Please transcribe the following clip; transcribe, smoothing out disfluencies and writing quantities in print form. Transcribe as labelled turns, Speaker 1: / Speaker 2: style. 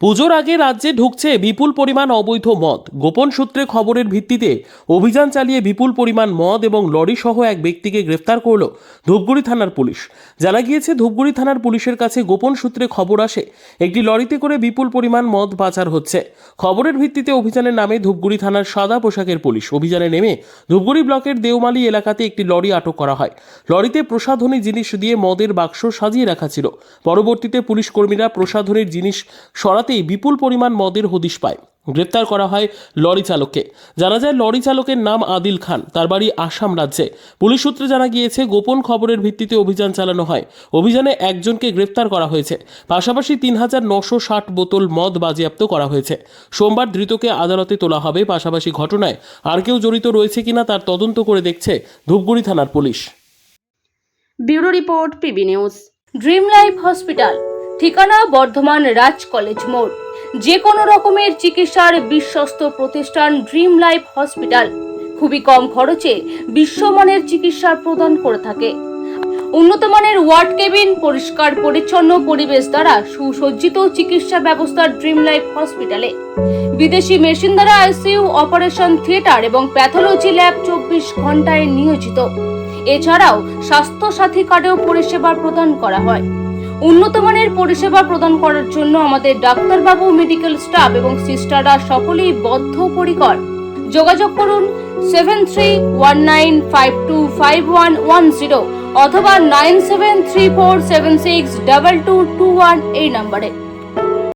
Speaker 1: পুজোর আগে রাজ্যে ঢুকছে বিপুল পরিমাণ অবৈধ মদ। গোপন সূত্রে খবরের ভিত্তিতে অভিযান চালিয়ে বিপুল পরিমাণ মদ এবং লরি সহ এক ব্যক্তিকে গ্রেফতার করল ধূপগুড়ি থানার পুলিশ। জানা গিয়েছে, ধূপগুড়ি থানার পুলিশের কাছে গোপন সূত্রে খবর আসে একটি লরিতে করে বিপুল পরিমাণ মদ পাচার হচ্ছে। খবরের ভিত্তিতে অভিযানের নামে ধূপগুড়ি থানার সাদা পোশাকের পুলিশ। অভিযানে নেমে ধূপগুড়ি ব্লকের দেওমালি এলাকাতে একটি লরি আটক করা হয়। লরিতে প্রসাধনী জিনিস দিয়ে মদের বাক্স সাজিয়ে রাখা ছিল। পরবর্তীতে পুলিশ কর্মীরা প্রসাধনীর জিনিস সরাতেই বিপুল পরিমাণ মদের হদিশ পায়। গ্রেপ্তার করা হয় লরি চালককে। জানা যায়, লরি চালকের নাম আদিল খান, তার বাড়ি আসাম রাজ্যে। পুলিশ সূত্রে জানা গিয়েছে, গোপন খবরের ভিত্তিতে অভিযান চালানো হয়। অভিযানে একজনকে গ্রেপ্তার করা হয়েছে। পাশাপাশি ৩,৯৬০ বোতল মদ বাজেয়াপ্ত করা হয়েছে। সোমবার ধৃতকে আদালতে তোলা হবে। পাশাপাশি ঘটনায় আর কেউ জড়িত রয়েছে কিনা তার তদন্ত করে দেখছে ধূপগুড়ি থানার police.
Speaker 2: Bureau report, PB news. Dream life hospital, ঠিকানা বর্ধমান রাজ কলেজ মোড়। যে কোনো রকমের চিকিৎসার বিশ্বস্ত প্রতিষ্ঠান ড্রিম লাইফ হসপিটাল খুবই কম খরচে বিশ্বমানের চিকিৎসা প্রদান করে থাকে। উন্নত মানের ওয়ার্ড কেবিন, পরিষ্কার পরিচ্ছন্ন পরিবেশ দ্বারা সুসজ্জিত চিকিৎসা ব্যবস্থা ড্রিম লাইফ হসপিটালে। বিদেশি মেশিন দ্বারা আইসিইউ, অপারেশন থিয়েটার এবং প্যাথোলজি ল্যাব 24 ঘন্টায় নিয়োজিত। এছাড়াও স্বাস্থ্য সাথী কার্ডেও পরিষেবা প্রদান করা হয়। উন্নত মানের পরিষেবা প্রদান করার জন্য আমাদের ডাক্তারবাবু, মেডিকেল স্টাফ এবং সিস্টাররা সকলেই বদ্ধপরিকর। যোগাযোগ করুন 7319525110 অথবা 9734762221 এই নম্বরে।